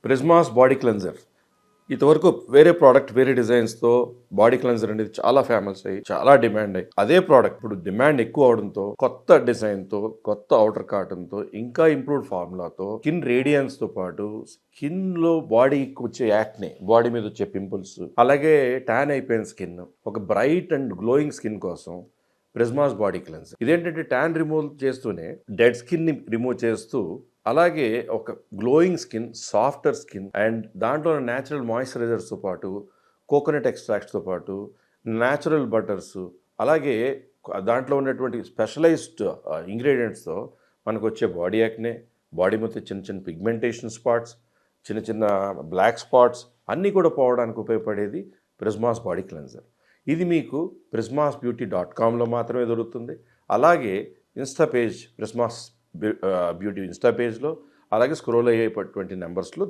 ప్రిజ్మాస్ body cleanser ఇంతవరకు వేరే product వేరే డిజైన్స్తో బాడీ క్లెన్జర్ అనేది చాలా ఫేమస్ అయ్యి చాలా డిమాండ్ అయ్యి అదే ప్రోడక్ట్ ఇప్పుడు డిమాండ్ ఎక్కువ అవడంతో కొత్త డిజైన్తో కొత్త అవుటర్ కాటన్తో ఇంకా ఇంప్రూవ్డ్ ఫార్ములాతో స్కిన్ రేడియన్స్తో పాటు స్కిన్లో బాడీకి వచ్చే యాక్నే బాడీ మీద వచ్చే పింపుల్స్ అలాగే ట్యాన్ అయిపోయిన స్కిన్ ఒక బ్రైట్ అండ్ గ్లోయింగ్ స్కిన్ కోసం ప్రిజ్మాస్ బాడీ క్లెన్జర్ ఇదేంటంటే ట్యాన్ రిమూవ్ చేస్తూనే డెడ్ స్కిన్ని రిమూవ్ చేస్తూ అలాగే ఒక glowing skin softer skin and దాంట్లో న్యాచురల్ మాయిశ్చరైజర్స్తో పాటు కోకోనట్ ఎక్స్ట్రాక్ట్స్తో పాటు న్యాచురల్ బటర్స్ అలాగే దాంట్లో ఉన్నటువంటి స్పెషలైజ్డ్ ఇంగ్రీడియంట్స్తో మనకు వచ్చే బాడీ యాక్నే బాడీ మొత్తం చిన్న చిన్న పిగ్మెంటేషన్ స్పాట్స్ చిన్న చిన్న బ్లాక్ స్పాట్స్ అన్నీ కూడా పోవడానికి ఉపయోగపడేది ప్రిజ్మాస్ బాడీ క్లెన్జర్. ఇది మీకు prismasbeauty.comలో మాత్రమే దొరుకుతుంది. అలాగే ఇన్స్టా పేజ్ ప్రిజ్మాస్ బ్యూటీ ఇన్స్టా పేజ్లో అలాగే స్క్రోల్ అయ్యేటువంటి నెంబర్స్లో